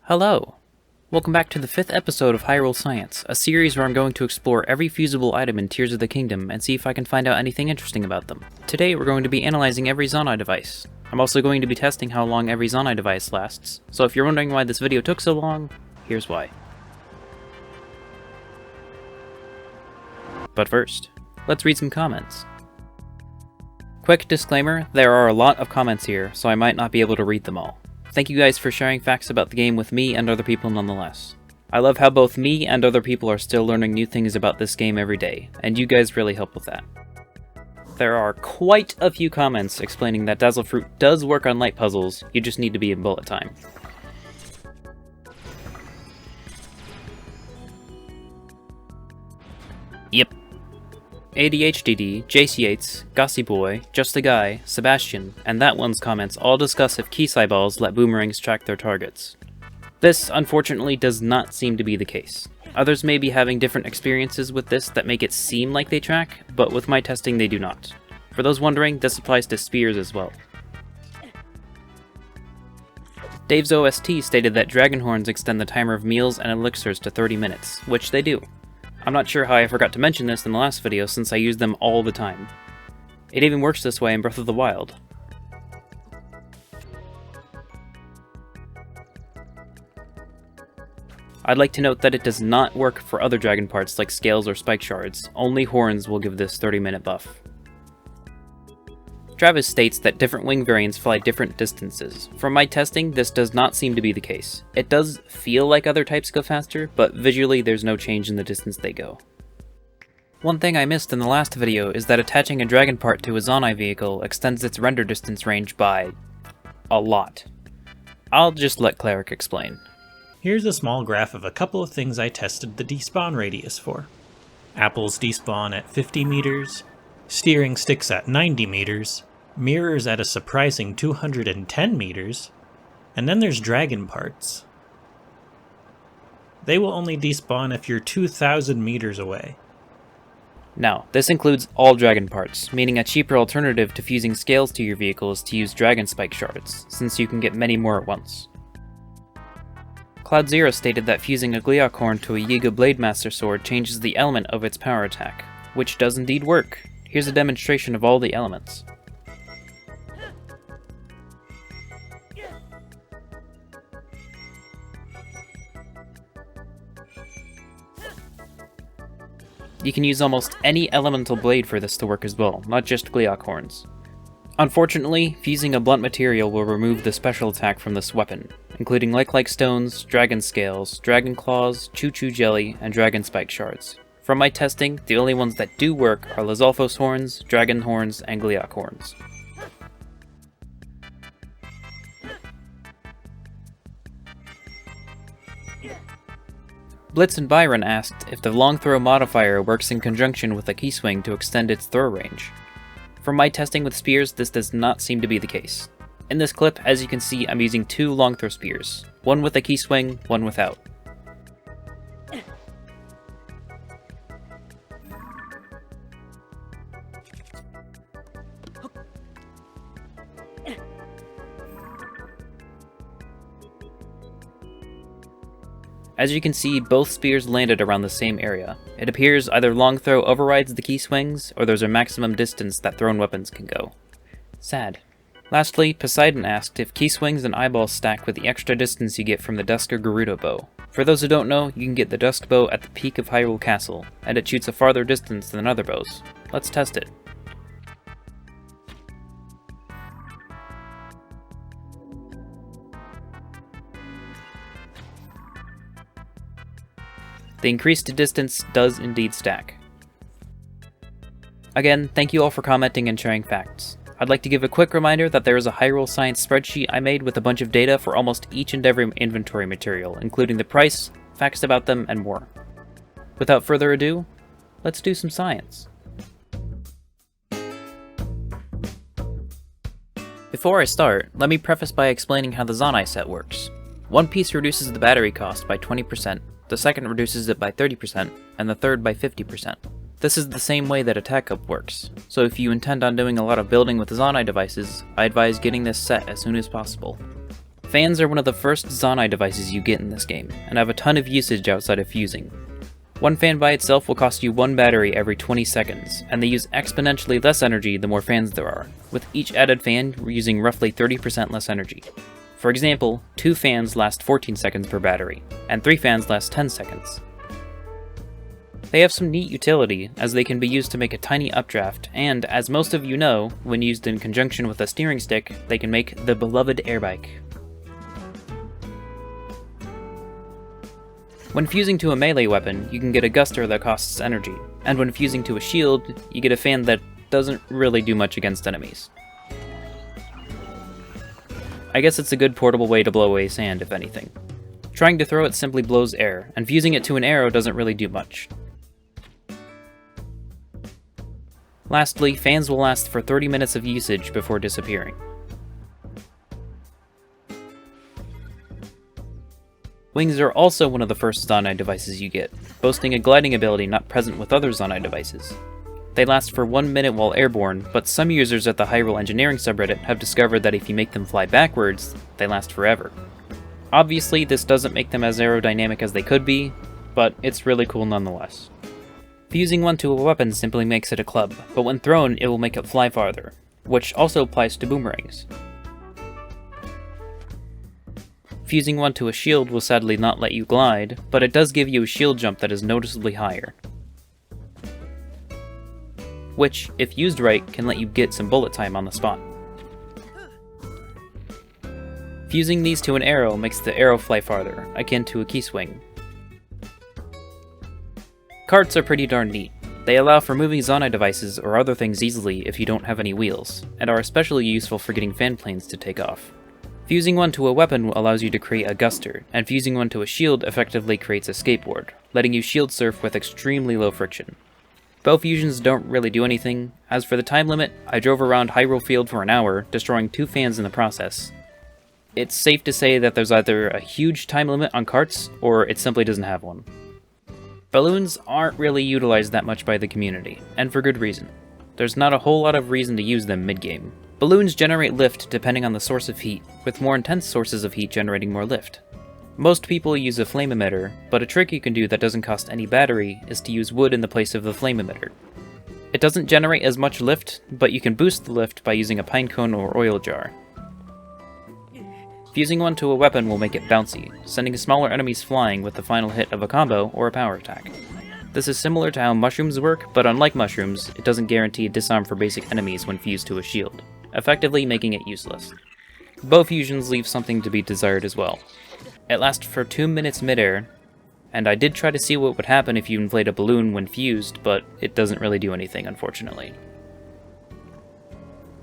Hello! Welcome back to the 5th episode of Hyrule Science, a series where I'm going to explore every fusable item in Tears of the Kingdom and see if I can find out anything interesting about them. Today we're going to be analyzing every Zonai device. I'm also going to be testing how long every Zonai device lasts, so if you're wondering why this video took so long, here's why. But first, let's read some comments. Quick disclaimer, there are a lot of comments here, so I might not be able to read them all. Thank you guys for sharing facts about the game with me and other people nonetheless. I love how both me and other people are still learning new things about this game every day, and you guys really help with that. There are quite a few comments explaining that Dazzle Fruit does work on light puzzles, you just need to be in bullet time. Yep. ADHDD, JC Yates, Gossy Boy, Just a Guy, Sebastian, and That One's comments all discuss if key balls let boomerangs track their targets. This, unfortunately, does not seem to be the case. Others may be having different experiences with this that make it seem like they track, but with my testing they do not. For those wondering, this applies to spears as well. Dave's OST stated that dragon horns extend the timer of meals and elixirs to 30 minutes, which they do. I'm not sure how I forgot to mention this in the last video since I use them all the time. It even works this way in Breath of the Wild. I'd like to note that it does not work for other dragon parts like scales or spike shards, only horns will give this 30-minute buff. Travis states that different wing variants fly different distances. From my testing, this does not seem to be the case. It does feel like other types go faster, but visually there's no change in the distance they go. One thing I missed in the last video is that attaching a dragon part to a Zonai vehicle extends its render distance range by a lot. I'll just let Cleric explain. Here's a small graph of a couple of things I tested the despawn radius for. Apples despawn at 50 meters, steering sticks at 90 meters, mirrors at a surprising 210 meters, and then there's dragon parts. They will only despawn if you're 2,000 meters away. Now, this includes all dragon parts, meaning a cheaper alternative to fusing scales to your vehicle is to use dragon spike shards, since you can get many more at once. Cloud Zero stated that fusing a Gleeok horn to a Yiga Blademaster sword changes the element of its power attack, which does indeed work. Here's a demonstration of all the elements. You can use almost any elemental blade for this to work as well, not just Gleeok horns. Unfortunately, fusing a blunt material will remove the special attack from this weapon, including like stones, dragon scales, dragon claws, choo-choo jelly, and dragon spike shards. From my testing, the only ones that do work are Lizalfos horns, dragon horns, and Gleeok horns. Blitz and Byron asked if the long throw modifier works in conjunction with a key swing to extend its throw range. From my testing with spears, this does not seem to be the case. In this clip, as you can see, I'm using two long throw spears, one with a key swing, one without. As you can see, both spears landed around the same area. It appears either long throw overrides the key swings, or there's a maximum distance that thrown weapons can go. Sad. Lastly, Poseidon asked if key swings and eyeballs stack with the extra distance you get from the Dusker Gerudo bow. For those who don't know, you can get the Dusk bow at the peak of Hyrule Castle, and it shoots a farther distance than other bows. Let's test it. The increased distance does indeed stack. Again, thank you all for commenting and sharing facts. I'd like to give a quick reminder that there is a Hyrule Science spreadsheet I made with a bunch of data for almost each and every inventory material, including the price, facts about them, and more. Without further ado, let's do some science. Before I start, let me preface by explaining how the Zonai set works. One piece reduces the battery cost by 20%, the second reduces it by 30%, and the third by 50%. This is the same way that Attack Up works, so if you intend on doing a lot of building with Zonai devices, I advise getting this set as soon as possible. Fans are one of the first Zonai devices you get in this game, and have a ton of usage outside of fusing. One fan by itself will cost you 1 battery every 20 seconds, and they use exponentially less energy the more fans there are, with each added fan using roughly 30% less energy. For example, 2 fans last 14 seconds per battery, and 3 fans last 10 seconds. They have some neat utility, as they can be used to make a tiny updraft, and as most of you know, when used in conjunction with a steering stick, they can make the beloved airbike. When fusing to a melee weapon, you can get a guster that costs energy, and when fusing to a shield, you get a fan that doesn't really do much against enemies. I guess it's a good portable way to blow away sand, if anything. Trying to throw it simply blows air, and fusing it to an arrow doesn't really do much. Lastly, fans will last for 30 minutes of usage before disappearing. Wings are also one of the first Zonai devices you get, boasting a gliding ability not present with other Zonai devices. They last for 1 minute while airborne, but some users at the Hyrule Engineering subreddit have discovered that if you make them fly backwards, they last forever. Obviously, this doesn't make them as aerodynamic as they could be, but it's really cool nonetheless. Fusing one to a weapon simply makes it a club, but when thrown it will make it fly farther, which also applies to boomerangs. Fusing one to a shield will sadly not let you glide, but it does give you a shield jump that is noticeably higher. Which, if used right, can let you get some bullet time on the spot. Fusing these to an arrow makes the arrow fly farther, akin to a key swing. Carts are pretty darn neat. They allow for moving Zonai devices or other things easily if you don't have any wheels, and are especially useful for getting fan planes to take off. Fusing one to a weapon allows you to create a guster, and fusing one to a shield effectively creates a skateboard, letting you shield surf with extremely low friction. Bow fusions don't really do anything. As for the time limit, I drove around Hyrule Field for an hour, destroying 2 fans in the process. It's safe to say that there's either a huge time limit on carts, or it simply doesn't have one. Balloons aren't really utilized that much by the community, and for good reason. There's not a whole lot of reason to use them mid-game. Balloons generate lift depending on the source of heat, with more intense sources of heat generating more lift. Most people use a flame emitter, but a trick you can do that doesn't cost any battery is to use wood in the place of the flame emitter. It doesn't generate as much lift, but you can boost the lift by using a pine cone or oil jar. Fusing one to a weapon will make it bouncy, sending smaller enemies flying with the final hit of a combo or a power attack. This is similar to how mushrooms work, but unlike mushrooms, it doesn't guarantee a disarm for basic enemies when fused to a shield, effectively making it useless. Bow fusions leave something to be desired as well. It lasts for 2 minutes midair, and I did try to see what would happen if you inflate a balloon when fused, but it doesn't really do anything, unfortunately.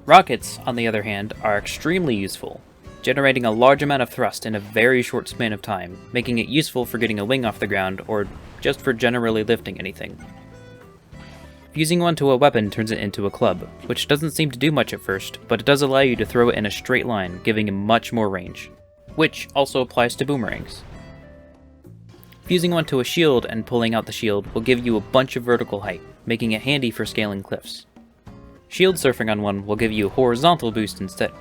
Rockets, on the other hand, are extremely useful, generating a large amount of thrust in a very short span of time, making it useful for getting a wing off the ground, or just for generally lifting anything. Fusing one to a weapon turns it into a club, which doesn't seem to do much at first, but it does allow you to throw it in a straight line, giving it much more range, which also applies to boomerangs. Fusing one to a shield and pulling out the shield will give you a bunch of vertical height, making it handy for scaling cliffs. Shield surfing on one will give you a horizontal boost instead.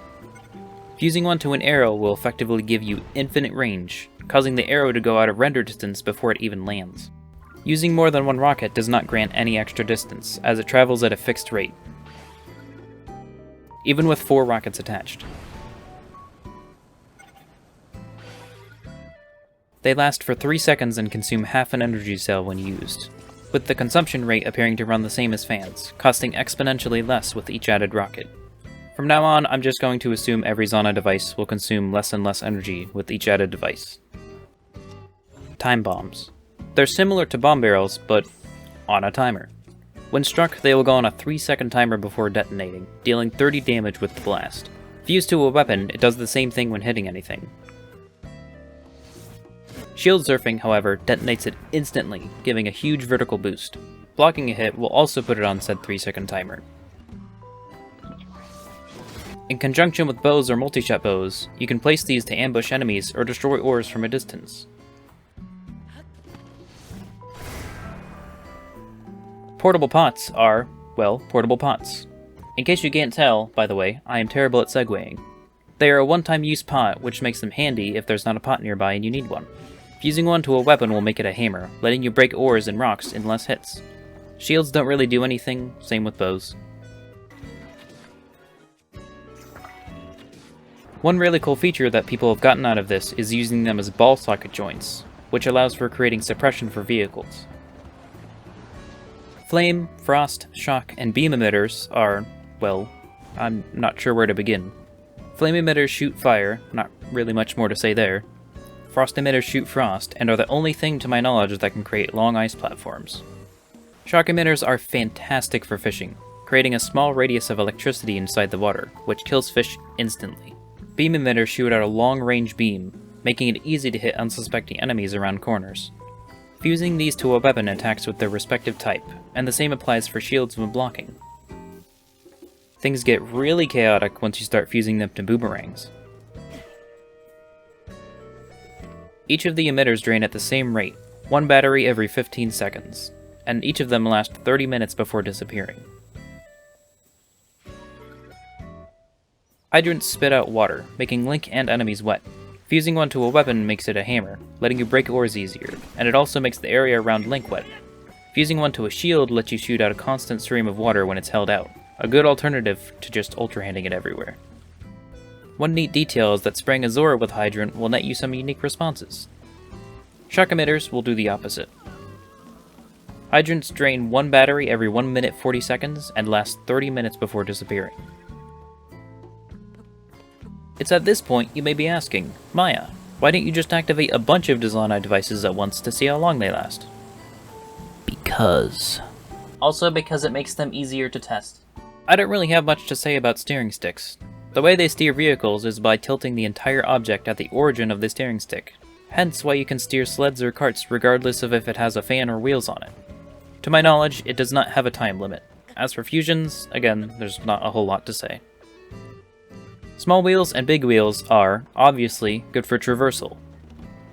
Fusing one to an arrow will effectively give you infinite range, causing the arrow to go out of render distance before it even lands. Using more than one rocket does not grant any extra distance, as it travels at a fixed rate, even with 4 rockets attached. They last for 3 seconds and consume half an energy cell when used, with the consumption rate appearing to run the same as fans, costing exponentially less with each added rocket. From now on, I'm just going to assume every Zonai device will consume less and less energy with each added device. Time bombs. They're similar to bomb barrels, but on a timer. When struck, they will go on a 3-second timer before detonating, dealing 30 damage with the blast. Fused to a weapon, it does the same thing when hitting anything. Shield surfing, however, detonates it instantly, giving a huge vertical boost. Blocking a hit will also put it on said 3-second timer. In conjunction with bows or multi-shot bows, you can place these to ambush enemies or destroy ores from a distance. Portable pots are, well, portable pots. In case you can't tell, by the way, I am terrible at segueing. They are a one-time use pot, which makes them handy if there's not a pot nearby and you need one. Fusing one to a weapon will make it a hammer, letting you break ores and rocks in less hits. Shields don't really do anything, same with bows. One really cool feature that people have gotten out of this is using them as ball socket joints, which allows for creating suppression for vehicles. Flame, frost, shock, and beam emitters are, well, I'm not sure where to begin. Flame emitters shoot fire, not really much more to say there. Frost emitters shoot frost, and are the only thing to my knowledge that can create long ice platforms. Shock emitters are fantastic for fishing, creating a small radius of electricity inside the water, which kills fish instantly. Beam emitters shoot out a long-range beam, making it easy to hit unsuspecting enemies around corners. Fusing these to a weapon attacks with their respective type, and the same applies for shields when blocking. Things get really chaotic once you start fusing them to boomerangs. Each of the emitters drain at the same rate, one battery every 15 seconds, and each of them last 30 minutes before disappearing. Hydrants spit out water, making Link and enemies wet. Fusing one to a weapon makes it a hammer, letting you break ores easier, and it also makes the area around Link wet. Fusing one to a shield lets you shoot out a constant stream of water when it's held out, a good alternative to just ultra-handing it everywhere. One neat detail is that spraying a Zora with Hydrant will net you some unique responses. Shock emitters will do the opposite. Hydrants drain one battery every 1 minute 40 seconds and last 30 minutes before disappearing. It's at this point you may be asking, Maya, why didn't you just activate a bunch of Zonai devices at once to see how long they last? Because. Also because it makes them easier to test. I don't really have much to say about steering sticks. The way they steer vehicles is by tilting the entire object at the origin of the steering stick, hence why you can steer sleds or carts regardless of if it has a fan or wheels on it. To my knowledge, it does not have a time limit. As for fusions, again, there's not a whole lot to say. Small wheels and big wheels are, obviously, good for traversal.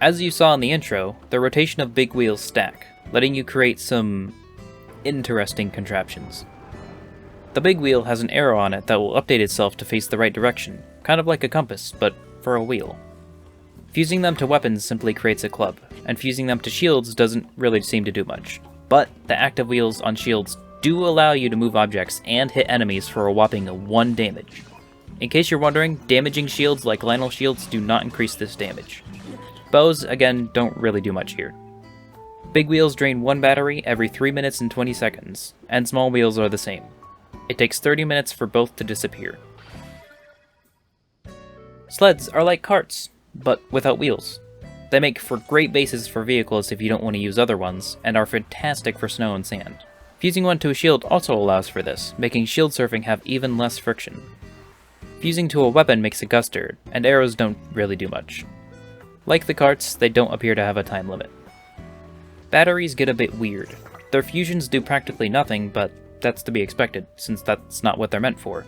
As you saw in the intro, the rotation of big wheels stack, letting you create some interesting contraptions. The big wheel has an arrow on it that will update itself to face the right direction, kind of like a compass, but for a wheel. Fusing them to weapons simply creates a club, and fusing them to shields doesn't really seem to do much. But the active wheels on shields do allow you to move objects and hit enemies for a whopping 1 damage. In case you're wondering, damaging shields like Lionel shields do not increase this damage. Bows, again, don't really do much here. Big wheels drain 1 battery every 3 minutes and 20 seconds, and small wheels are the same. It takes 30 minutes for both to disappear. Sleds are like carts, but without wheels. They make for great bases for vehicles if you don't want to use other ones, and are fantastic for snow and sand. Fusing one to a shield also allows for this, making shield surfing have even less friction. Fusing to a weapon makes a guster, and arrows don't really do much. Like the carts, they don't appear to have a time limit. Batteries get a bit weird. Their fusions do practically nothing, but that's to be expected, since that's not what they're meant for.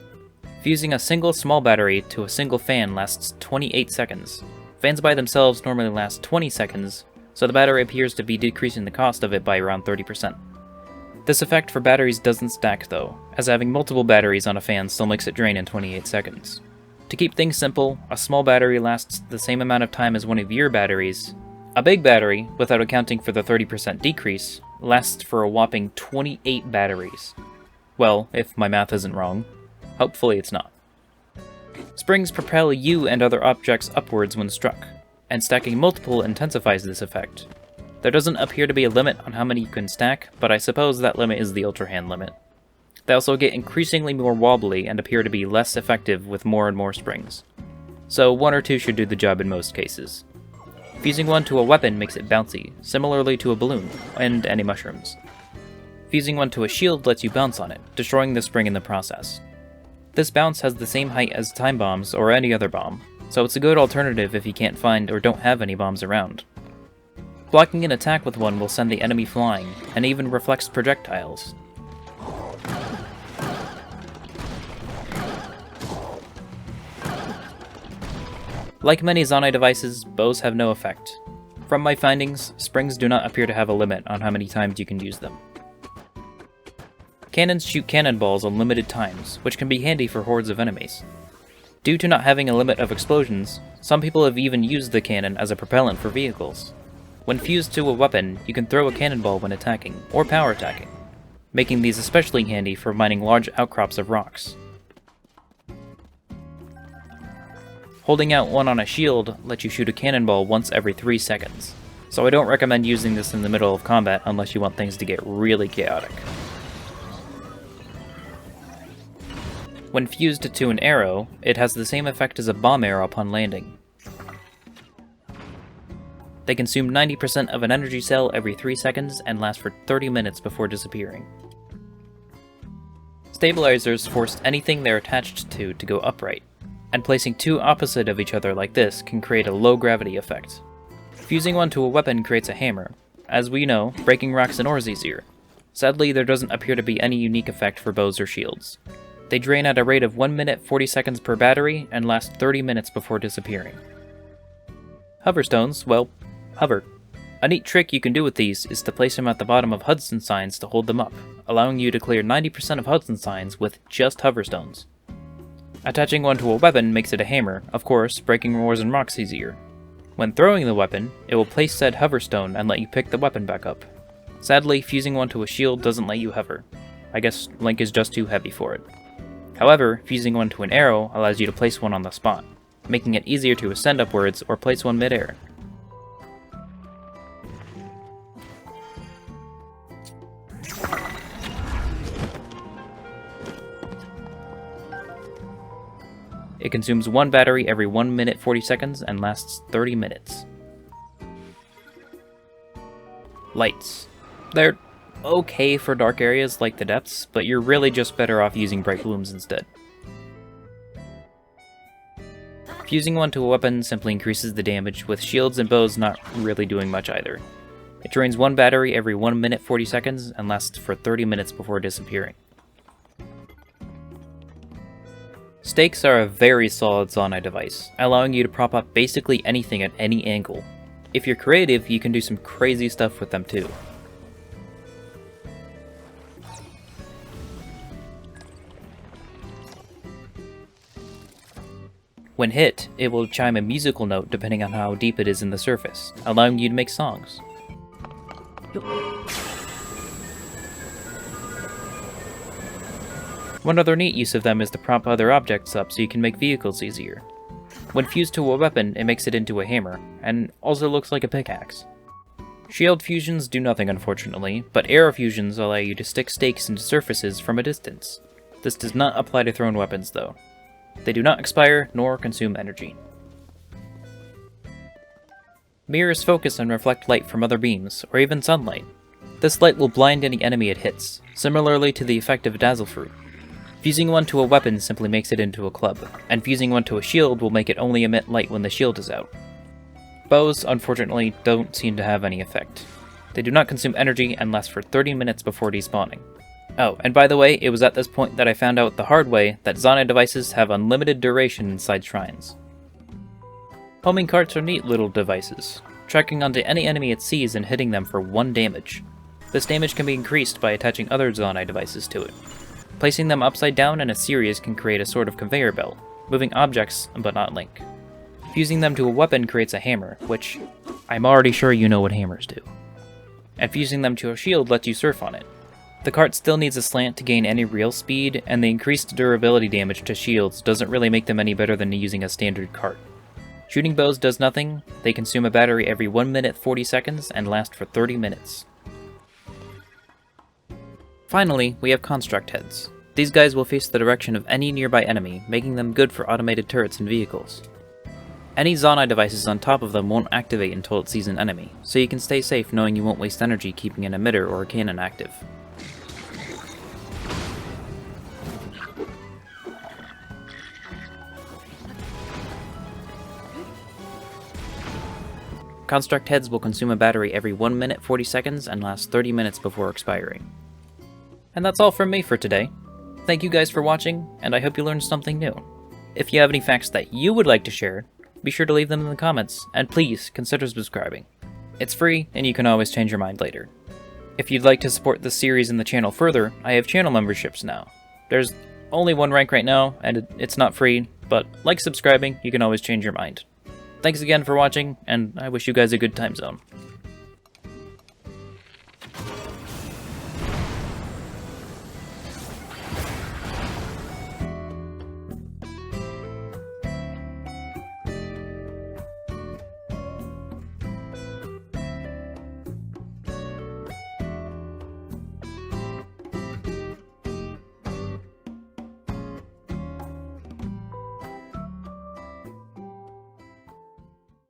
Fusing a single small battery to a single fan lasts 28 seconds. Fans by themselves normally last 20 seconds, so the battery appears to be decreasing the cost of it by around 30%. This effect for batteries doesn't stack though, as having multiple batteries on a fan still makes it drain in 28 seconds. To keep things simple, a small battery lasts the same amount of time as one of your batteries. A big battery, without accounting for the 30% decrease, lasts for a whopping 28 batteries. Well, if my math isn't wrong. Hopefully it's not. Springs propel you and other objects upwards when struck, and stacking multiple intensifies this effect. There doesn't appear to be a limit on how many you can stack, but I suppose that limit is the Ultra Hand limit. They also get increasingly more wobbly and appear to be less effective with more and more springs. So 1 or 2 should do the job in most cases. Fusing one to a weapon makes it bouncy, similarly to a balloon, and any mushrooms. Fusing one to a shield lets you bounce on it, destroying the spring in the process. This bounce has the same height as time bombs or any other bomb, so it's a good alternative if you can't find or don't have any bombs around. Blocking an attack with one will send the enemy flying, and even reflects projectiles. Like many Zonai devices, bows have no effect. From my findings, springs do not appear to have a limit on how many times you can use them. Cannons shoot cannonballs on limited times, which can be handy for hordes of enemies. Due to not having a limit of explosions, some people have even used the cannon as a propellant for vehicles. When fused to a weapon, you can throw a cannonball when attacking, or power attacking, making these especially handy for mining large outcrops of rocks. Holding out one on a shield lets you shoot a cannonball once every 3 seconds, so I don't recommend using this in the middle of combat unless you want things to get really chaotic. When fused to an arrow, it has the same effect as a bomb arrow upon landing. They consume 90% of an energy cell every 3 seconds and last for 30 minutes before disappearing. Stabilizers force anything they're attached to go upright, and placing two opposite of each other like this can create a low gravity effect. Fusing one to a weapon creates a hammer. As we know, breaking rocks and ore is easier. Sadly, there doesn't appear to be any unique effect for bows or shields. They drain at a rate of 1 minute 40 seconds per battery and last 30 minutes before disappearing. Hoverstones, well, hover. A neat trick you can do with these is to place them at the bottom of Hudson signs to hold them up, allowing you to clear 90% of Hudson signs with just hoverstones. Attaching one to a weapon makes it a hammer, of course, breaking ores and rocks easier. When throwing the weapon, it will place said hoverstone and let you pick the weapon back up. Sadly, fusing one to a shield doesn't let you hover. I guess Link is just too heavy for it. However, fusing one to an arrow allows you to place one on the spot, making it easier to ascend upwards or place one mid-air. It consumes one battery every 1 minute 40 seconds and lasts 30 minutes. Lights. They're okay for dark areas like the depths, but you're really just better off using bright blooms instead. Fusing one to a weapon simply increases the damage, with shields and bows not really doing much either. It drains one battery every 1 minute 40 seconds and lasts for 30 minutes before disappearing. Stakes are a very solid Zonai device, allowing you to prop up basically anything at any angle. If you're creative, you can do some crazy stuff with them too. When hit, it will chime a musical note depending on how deep it is in the surface, allowing you to make songs. One other neat use of them is to prop other objects up so you can make vehicles easier. When fused to a weapon, it makes it into a hammer, and also looks like a pickaxe. Shield fusions do nothing unfortunately, but arrow fusions allow you to stick stakes into surfaces from a distance. This does not apply to thrown weapons though. They do not expire, nor consume energy. Mirrors focus and reflect light from other beams, or even sunlight. This light will blind any enemy it hits, similarly to the effect of Dazzle Fruit. Fusing one to a weapon simply makes it into a club, and fusing one to a shield will make it only emit light when the shield is out. Bows, unfortunately, don't seem to have any effect. They do not consume energy and last for 30 minutes before despawning. Oh, and by the way, it was at this point that I found out the hard way that Zonai devices have unlimited duration inside shrines. Homing carts are neat little devices, tracking onto any enemy it sees and hitting them for 1 damage. This damage can be increased by attaching other Zonai devices to it. Placing them upside down in a series can create a sort of conveyor belt, moving objects but not Link. Fusing them to a weapon creates a hammer, which I'm already sure you know what hammers do. And fusing them to a shield lets you surf on it. The cart still needs a slant to gain any real speed, and the increased durability damage to shields doesn't really make them any better than using a standard cart. Shooting bows does nothing, they consume a battery every 1 minute 40 seconds and last for 30 minutes. Finally, we have construct heads. These guys will face the direction of any nearby enemy, making them good for automated turrets and vehicles. Any Zonai devices on top of them won't activate until it sees an enemy, so you can stay safe knowing you won't waste energy keeping an emitter or a cannon active. Construct heads will consume a battery every 1 minute 40 seconds and last 30 minutes before expiring. And that's all from me for today. Thank you guys for watching, and I hope you learned something new. If you have any facts that you would like to share, be sure to leave them in the comments, and please consider subscribing. It's free, and you can always change your mind later. If you'd like to support this series and the channel further, I have channel memberships now. There's only one rank right now, and it's not free, but like subscribing, you can always change your mind. Thanks again for watching, and I wish you guys a good time zone.